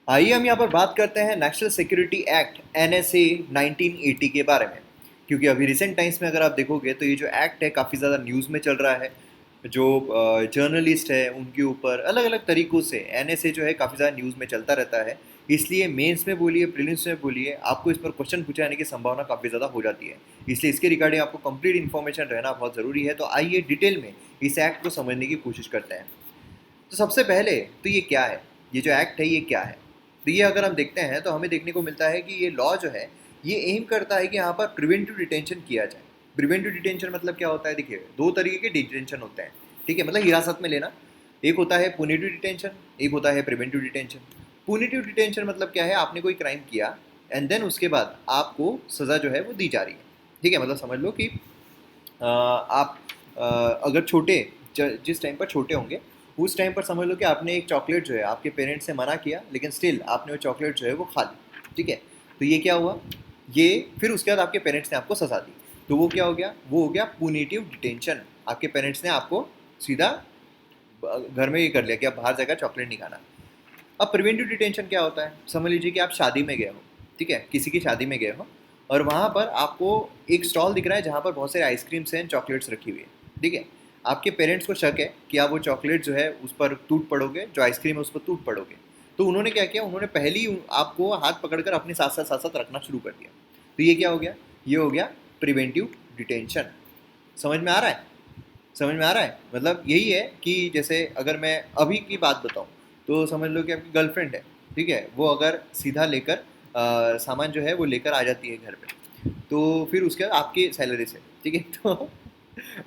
आइए हम यहाँ पर बात करते हैं नेशनल सिक्योरिटी एक्ट NSA 1980 के बारे में। क्योंकि अभी रिसेंट टाइम्स में अगर आप देखोगे तो ये जो एक्ट है काफ़ी ज़्यादा न्यूज़ में चल रहा है। जो जर्नलिस्ट है उनके ऊपर अलग अलग तरीक़ों से NSA जो है काफ़ी ज़्यादा न्यूज़ में चलता रहता है। इसलिए मेंस में बोलिए प्रीलिम्स में बोलिए आपको इस पर क्वेश्चन पूछे जाने की संभावना काफ़ी ज़्यादा हो जाती है। इसलिए इसके रिगार्डिंग आपको कंप्लीट इन्फॉर्मेशन रहना बहुत ज़रूरी है। तो आइए डिटेल में इस एक्ट को समझने की कोशिश करते हैं। तो सबसे पहले तो ये क्या है, ये जो एक्ट है ये क्या है। तो ये अगर हम देखते हैं तो हमें देखने को मिलता है कि ये लॉ जो है ये एम करता है कि यहाँ पर प्रिवेंटिव डिटेंशन किया जाए। प्रिवेंटिव डिटेंशन मतलब क्या होता है, देखिए दो तरीके के डिटेंशन होते हैं, ठीक है, मतलब हिरासत में लेना। एक होता है पुनिटिव डिटेंशन, एक होता है प्रिवेंटिव डिटेंशन। पुनिटिव डिटेंशन मतलब क्या है, आपने कोई क्राइम किया एंड देन उसके बाद आपको सज़ा जो है वो दी जा रही है, ठीक है। मतलब समझ लो कि आप अगर छोटे जिस टाइम पर छोटे होंगे उस टाइम पर समझ लो कि आपने एक चॉकलेट जो है आपके पेरेंट्स ने मना किया लेकिन स्टिल आपने वो चॉकलेट जो है वो खा ली, ठीक है। तो ये क्या हुआ, ये फिर उसके बाद आपके पेरेंट्स ने आपको सजा दी, तो वो क्या हो गया, वो हो गया पुनिटिव डिटेंशन। आपके पेरेंट्स ने आपको सीधा घर में ये कर लिया कि आप बाहर जाकर चॉकलेट नहीं खाना। अब प्रिवेंटिव डिटेंशन क्या होता है, समझ लीजिए कि आप शादी में गए हो, ठीक है, किसी की शादी में गए हो और वहाँ पर आपको एक स्टॉल दिख रहा है जहाँ पर बहुत सारे आइसक्रीम्स हैं, चॉकलेट्स रखी हुई है, ठीक है। आपके पेरेंट्स को शक है कि आप वो चॉकलेट जो है उस पर टूट पड़ोगे, जो आइसक्रीम है उस पर टूट पड़ोगे। तो उन्होंने क्या किया, उन्होंने पहले ही आपको हाथ पकड़कर अपने साथ साथ रखना शुरू कर दिया। तो ये क्या हो गया, ये हो गया प्रिवेंटिव डिटेंशन। समझ में आ रहा है, समझ में आ रहा है। मतलब यही है कि जैसे अगर मैं अभी की बात बताऊं तो समझ लो कि आपकी गर्लफ्रेंड है, ठीक है, वो अगर सीधा लेकर सामान जो है वो लेकर आ जाती है घर पे, तो फिर उसके बाद आपकी सैलरी से, ठीक है, तो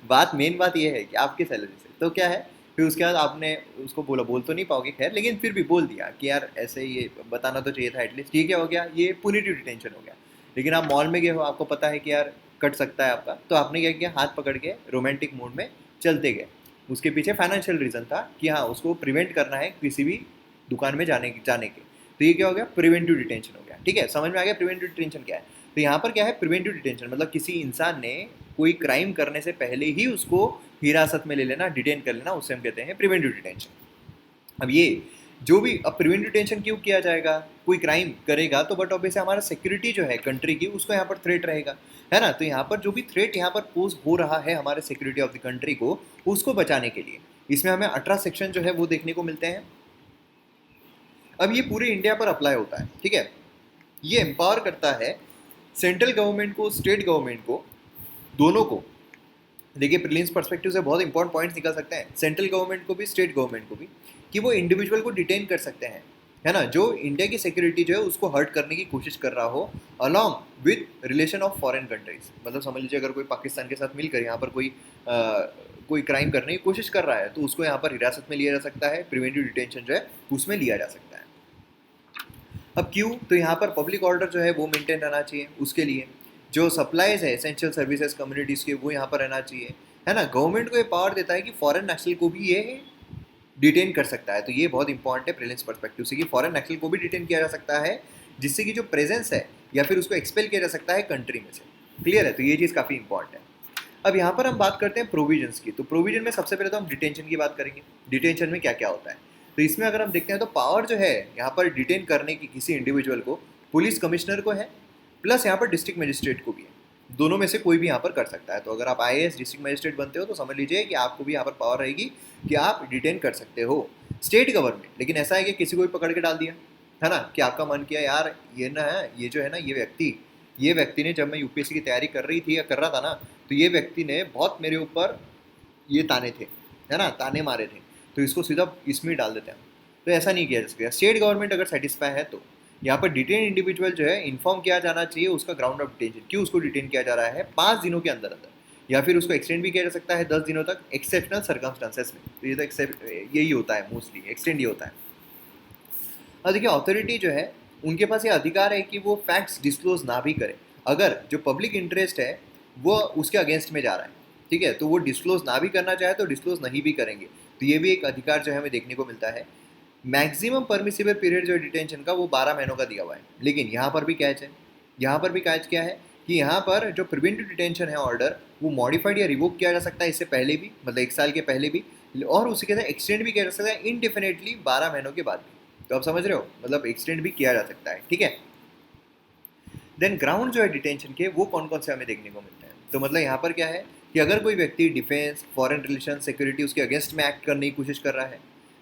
बात मेन बात ये है कि आपकी सैलरी से तो क्या है, फिर उसके बाद आपने उसको बोला, बोल तो नहीं पाओगे खैर, लेकिन फिर भी बोल दिया कि यार ऐसे ये बताना तो चाहिए था एटलीस्ट, ठीक है, हो गया, ये पुनिटिव डिटेंशन हो गया। लेकिन आप मॉल में गए हो, आपको पता है कि यार कट सकता है आपका, तो आपने क्या किया, हाथ पकड़ के रोमांटिक मूड में चलते गए। उसके पीछे फाइनेंशियल रीज़न था कि हाँ उसको प्रिवेंट करना है किसी भी दुकान में जाने के। तो ये क्या हो गया, प्रिवेंटिव डिटेंशन हो गया, ठीक है, समझ में आ गया प्रिवेंटिव डिटेंशन क्या है। तो यहाँ पर क्या है, प्रिवेंटिव डिटेंशन मतलब किसी इंसान ने कोई क्राइम करने से पहले ही उसको हिरासत में ले लेना, डिटेन कर लेना, उससे हम कहते हैं प्रिवेंटिव डिटेंशन। अब ये जो भी, अब प्रिवेंटिव डिटेंशन क्यों किया जाएगा, कोई क्राइम करेगा तो बट ऑब्वियसली हमारा सिक्योरिटी जो है कंट्री की उसको यहाँ पर थ्रेट रहेगा, है ना। तो यहाँ पर जो भी थ्रेट यहाँ पर पोज हो रहा है हमारे सिक्योरिटी ऑफ द कंट्री को, उसको बचाने के लिए इसमें हमें 18 सेक्शन जो है वो देखने को मिलते हैं। अब ये पूरे इंडिया पर अप्लाई होता है, ठीक है। ये एम्पावर करता है सेंट्रल गवर्नमेंट को, स्टेट गवर्नमेंट को, दोनों को। देखिए प्रीलिम्स पर्सपेक्टिव से बहुत इंपॉर्टेंट पॉइंट्स निकल सकते हैं, सेंट्रल गवर्नमेंट को भी स्टेट गवर्नमेंट को भी, कि वो इंडिविजुअल को डिटेन कर सकते हैं, है ना, जो इंडिया की सिक्योरिटी जो है उसको हर्ट करने की कोशिश कर रहा हो along with relation of foreign countries. मतलब समझ लीजिए अगर कोई पाकिस्तान के साथ मिलकर यहाँ पर कोई क्राइम करने की कोशिश कर रहा है तो उसको यहाँ पर हिरासत में लिया जा सकता है, प्रिवेंटिव डिटेंशन जो है उसमें लिया जा सकता है। अब क्यों, तो यहाँ पर पब्लिक ऑर्डर जो है वो मेंटेन रहना चाहिए, उसके लिए जो सप्लाईज है एसेंशियल सर्विसेज कम्युनिटीज़ के वो यहाँ पर रहना चाहिए, है ना। गवर्नमेंट को ये पावर देता है कि फॉरेन नेशनल को भी ये डिटेन कर सकता है। तो ये बहुत इंपॉर्टेंट है प्रीलिम्स पर्सपेक्टिव से कि फॉरेन नेशनल को भी डिटेन किया जा सकता है, जिससे कि जो प्रेजेंस है या फिर उसको एक्सपेल किया जा सकता है कंट्री में से। क्लियर है, तो ये चीज़ काफ़ी इंपॉर्टेंट है। अब यहाँ पर हम बात करते हैं प्रोविजंस की। तो प्रोविजन में सबसे पहले तो हम डिटेंशन की बात करेंगे, डिटेंशन में क्या क्या होता है। तो इसमें अगर हम देखते हैं तो पावर जो है यहाँ पर डिटेन करने की किसी इंडिविजुअल को पुलिस कमिश्नर को है, प्लस यहाँ पर डिस्ट्रिक्ट मजिस्ट्रेट को भी है। दोनों में से कोई भी यहाँ पर कर सकता है। तो अगर आप IAS डिस्ट्रिक्ट मजिस्ट्रेट बनते हो तो समझ लीजिए कि आपको भी यहाँ पर पावर रहेगी कि आप डिटेन कर सकते हो। स्टेट गवर्नमेंट, लेकिन ऐसा है कि किसी को भी पकड़ के डाल दिया, है ना, कि आपका मन किया यार ये ना है, ये जो है ना ये व्यक्ति ने, जब मैं UPSC की तैयारी कर रही थी या कर रहा था ना, तो ये व्यक्ति ने बहुत मेरे ऊपर ये ताने थे, है ना, ताने मारे थे, तो इसको सीधा इसमें ही डाल देते हैं। तो ऐसा नहीं किया जा सकता। स्टेट गवर्नमेंट अगर सेटिस्फाई है तो यहाँ पर डिटेन इंडिविजुअल जो है इन्फॉर्म किया जाना चाहिए उसका ग्राउंड ऑफ डिटेंशन, क्यों उसको डिटेन किया जा रहा है 5 दिनों के अंदर अंदर, या फिर उसको एक्सटेंड भी किया जा सकता है 10 दिनों तक एक्सेप्शनल सर्कमस्टांसेस में। तो ये तो यही होता है, मोस्टली एक्सटेंड ही होता है। अब देखिए अथॉरिटी जो है उनके पास ये अधिकार है कि वो फैक्ट्स डिस्क्लोज ना भी करें अगर जो पब्लिक इंटरेस्ट है वो उसके अगेंस्ट में जा रहा है, ठीक है, तो वो डिस्क्लोज ना भी करना चाहे तो डिस्क्लोज नहीं भी करेंगे। तो ये भी एक अधिकार जो है हमें देखने को मिलता है। मैक्सिमम परमिसिबल पीरियड जो डिटेंशन का वो 12 महीनों का दिया हुआ है, लेकिन यहाँ पर भी कैच है, यहाँ पर भी कैच क्या है कि यहाँ पर जो प्रिवेंटिव डिटेंशन है ऑर्डर वो मॉडिफाइड या रिवोक किया जा सकता है इससे पहले भी, मतलब 1 साल के पहले भी, और उसी के साथ एक्सटेंड भी किया जा सकता है इनडेफिनेटली 12 महीनों के बाद भी। तो आप समझ रहे हो, मतलब एक्सटेंड भी किया जा सकता है, ठीक है। देन ग्राउंड जो है डिटेंशन के, वो कौन कौन से हमें देखने को मिलते हैं। तो मतलब यहाँ पर क्या है कि अगर कोई व्यक्ति डिफेंस, फॉरेन रिलेशन, सिक्योरिटी उसके अगेंस्ट में एक्ट करने की कोशिश कर रहा है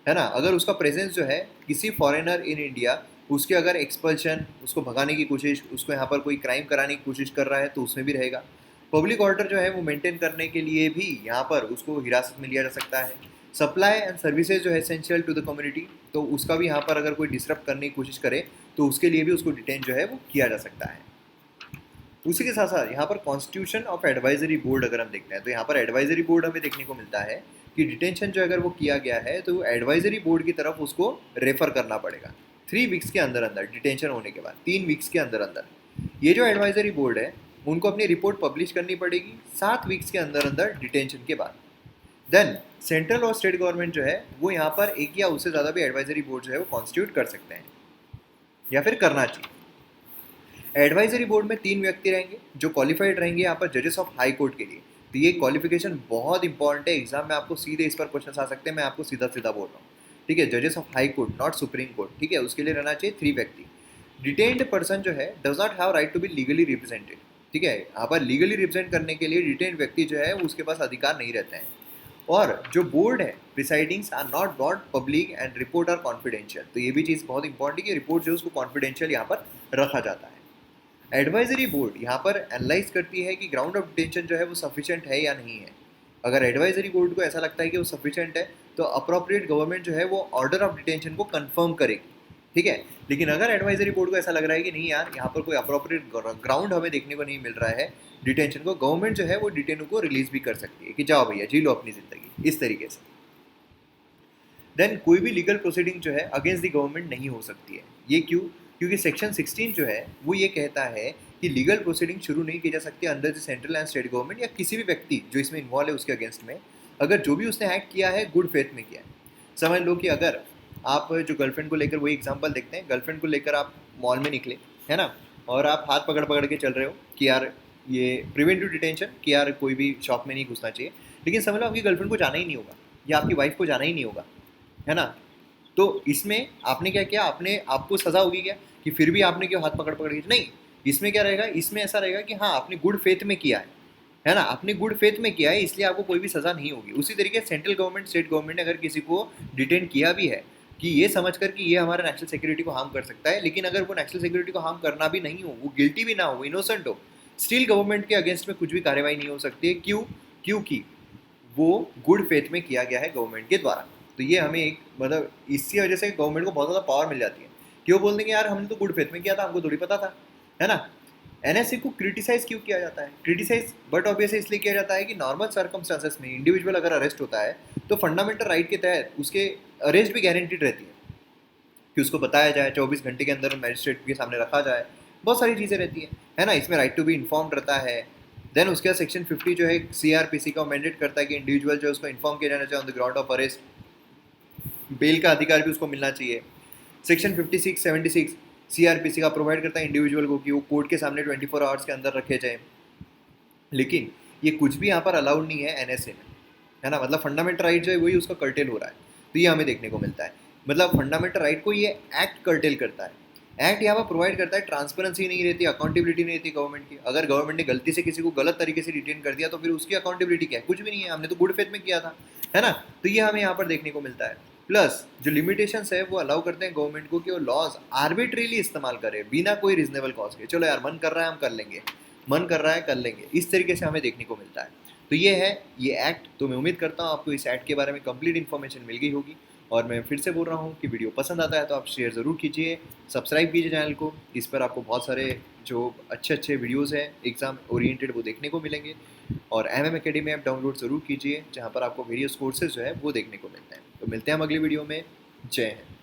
ना, अगर उसका प्रेजेंस जो है किसी फॉरेनर इन इंडिया, उसके अगर एक्सपल्शन, उसको भगाने की कोशिश, उसको यहाँ पर कोई क्राइम कराने की कोशिश कर रहा है तो उसमें भी रहेगा। पब्लिक ऑर्डर जो है वो मेंटेन करने के लिए भी यहाँ पर उसको हिरासत में लिया जा सकता है। सप्लाई एंड सर्विसेज जो है एसेंशियल टू द कम्युनिटी, तो उसका भी यहाँ पर अगर कोई डिसरप्ट करने की कोशिश करे तो उसके लिए भी उसको डिटेन जो है वो किया जा सकता है। उसी के साथ साथ यहाँ पर कॉन्स्टिट्यूशन ऑफ एडवाइजरी बोर्ड अगर हम देखते हैं तो यहाँ पर एडवाइजरी बोर्ड हमें देखने को मिलता है कि डिटेंशन जो अगर वो किया गया है तो एडवाइजरी बोर्ड की तरफ उसको रेफर करना पड़ेगा 3 वीक्स के अंदर अंदर, डिटेंशन होने के बाद 3 वीक्स के अंदर अंदर ये जो एडवाइजरी बोर्ड है उनको अपनी रिपोर्ट पब्लिश करनी पड़ेगी 7 वीक्स के अंदर अंदर डिटेंशन के बाद। देन सेंट्रल और स्टेट गवर्नमेंट जो है वो यहाँ पर एक या उससे ज़्यादा भी एडवाइजरी बोर्ड जो है वो कॉन्स्टिट्यूट कर सकते हैं या फिर करना चाहिए। एडवाइजरी बोर्ड में 3 व्यक्ति रहेंगे जो क्वालिफाइड रहेंगे यहाँ पर जजेस ऑफ हाई कोर्ट के लिए। तो ये क्वालिफिकेशन बहुत इंपॉर्टेंट है, एग्जाम में आपको सीधे इस पर क्वेश्चन आ सकते हैं, मैं आपको सीधा सीधा बोल रहा हूँ, ठीक है। जजेस of high court, not supreme court, ठीक है, उसके लिए रहना चाहिए 3 व्यक्ति। डिटेन्ड पर्सन जो है does not have right to be legally represented, ठीक है, यहाँ पर लीगली रिप्रेजेंट करने के लिए डिटेन्ड व्यक्ति जो है उसके पास अधिकार नहीं रहते हैं। और जो बोर्ड है proceedings are not broad public and report are confidential, तो ये भी चीज़ बहुत इंपॉर्टेंट है कि रिपोर्ट जो है उसको कॉन्फिडेंशियल यहाँ पर रखा जाता है। एडवाइजरी बोर्ड यहाँ पर एनालाइज करती है कि ग्राउंड ऑफ डिटेंशन जो है वो सफिशिएंट है या नहीं है। अगर एडवाइजरी बोर्ड को ऐसा लगता है कि वो सफिशिएंट है तो अप्रोप्रिएट गवर्नमेंट जो है वो ऑर्डर ऑफ डिटेंशन को कंफर्म करेगी, ठीक है। लेकिन अगर एडवाइजरी बोर्ड को ऐसा लग रहा है कि नहीं यार यहाँ पर कोई अप्रोप्रिएट ग्राउंड हमें देखने को नहीं मिल रहा है डिटेंशन को, गवर्नमेंट जो है वो डिटेनू को रिलीज भी कर सकती है कि जाओ भैया जी लो अपनी ज़िंदगी, इस तरीके से। देन कोई भी लीगल प्रोसीडिंग जो है अगेंस्ट द गवर्नमेंट नहीं हो सकती है। ये क्यों? क्योंकि सेक्शन 16 जो है वो ये कहता है कि लीगल प्रोसीडिंग शुरू नहीं की जा सकती under the central and state government या किसी भी व्यक्ति जो इसमें इन्वॉल्व है उसके अगेंस्ट में, अगर जो भी उसने एक्ट किया है गुड फेथ में किया है। समझ लो कि अगर आप जो गर्लफ्रेंड को लेकर, वही एग्जांपल देखते हैं, गर्लफ्रेंड को लेकर आप मॉल में निकले, है ना, और आप हाथ पकड़ पकड़ के चल रहे हो कि यार ये प्रिवेंटिव डिटेंशन कि यार कोई भी शॉप में नहीं घुसना चाहिए, लेकिन समझ लो आपकी गर्लफ्रेंड को जाना ही नहीं होगा या आपकी वाइफ को जाना ही नहीं होगा, है ना। तो इसमें आपने क्या किया, आपने आपको सज़ा होगी क्या कि फिर भी आपने क्यों हाथ पकड़ पकड़ के, नहीं, इसमें क्या रहेगा, इसमें ऐसा रहेगा कि हाँ आपने गुड फेथ में किया है ना, आपने गुड फेथ में किया है इसलिए आपको कोई भी सज़ा नहीं होगी। उसी तरीके सेंट्रल गवर्नमेंट, स्टेट गवर्नमेंट ने अगर किसी को डिटेन किया भी है कि ये समझ कर कि ये हमारा नेशनल सिक्योरिटी को हार्म कर सकता है, लेकिन अगर वो नेशनल सिक्योरिटी को हार्म करना भी नहीं हो, वो गिल्टी भी ना हो, इनोसेंट हो, स्टिल गवर्नमेंट के अगेंस्ट में कुछ भी कार्रवाई नहीं हो सकती है। क्यों? क्योंकि वो गुड फेथ में किया गया है गवर्नमेंट के द्वारा। तो ये हमें एक मतलब इसी वजह से गवर्नमेंट को बहुत ज़्यादा पावर मिल जाती है। क्यों बोल देंगे यार हमने तो गुड फेथ में किया था, हमको थोड़ी पता था, है ना। एनएसए को क्रिटिसाइज क्यों किया जाता है? क्रिटिसाइज बट ऑब्वियसली इसलिए किया जाता है कि नॉर्मल सर्कमस्टांसेस में इंडिविजुअल अगर अरेस्ट होता है तो फंडामेंटल राइट के तहत उसके अरेस्ट भी गारंटीड रहती है कि उसको बताया जाए, 24 घंटे के अंदर मैजिस्ट्रेट के सामने रखा जाए, बहुत सारी चीज़ें रहती है ना। इसमें राइट टू बी इन्फॉर्म्ड रहता है। देन उसके बाद सेक्शन 50 जो है सीआरपीसी का मैंडेट करता है कि इंडिविजुअल जो है उसको इन्फॉर्म किया जाना चाहिए on the ground of arrest, bail का अधिकार भी उसको मिलना चाहिए। सेक्शन 56, 76 सीआरपीसी का प्रोवाइड करता है इंडिविजुअल को कि वो कोर्ट के सामने 24 आवर्स के अंदर रखे जाए। लेकिन ये कुछ भी यहाँ पर अलाउड नहीं है एनएसए में, है ना। मतलब फंडामेंटल राइट जो है वही उसका कर्टेल हो रहा है, तो ये हमें देखने को मिलता है। मतलब फंडामेंटल राइट को ये एक्ट कर्टेल करता है। एक्ट यहाँ पर प्रोवाइड करता है, ट्रांसपेरेंसी नहीं रहती, अकाउंटेबिलिटी नहीं रहती गवर्नमेंट की। अगर गवर्नमेंट ने गलती से किसी को गलत तरीके से डिटेन कर दिया तो फिर उसकी अकाउंटेबिलिटी क्या है? कुछ भी नहीं है, हमने तो गुड फेथ में किया था, है ना। तो ये हमें यहाँ पर देखने को मिलता है। प्लस जो लिमिटेशंस है वो अलाउ करते हैं गवर्नमेंट को कि वो लॉज आर्बिट्रीली इस्तेमाल करे बिना कोई रीजनेबल कॉज के। चलो यार मन कर रहा है हम कर लेंगे, मन कर रहा है कर लेंगे, इस तरीके से हमें देखने को मिलता है। तो ये है ये एक्ट। तो मैं उम्मीद करता हूँ आपको इस एक्ट के बारे में कंप्लीट इन्फॉर्मेशन मिल गई होगी। और मैं फिर से बोल रहा हूँ कि वीडियो पसंद आता है तो आप शेयर ज़रूर कीजिए, सब्सक्राइब कीजिए चैनल को। इस पर आपको बहुत सारे जो अच्छे अच्छे वीडियोज़ हैं एग्ज़ाम ओरिएंटेड वो देखने को मिलेंगे। और MM Academy ऐप डाउनलोड ज़रूर कीजिए जहाँ पर आपको वेरियस कोर्सेज जो है वो देखने को मिलते हैं। तो मिलते हैं हम अगली वीडियो में। जय हिंद।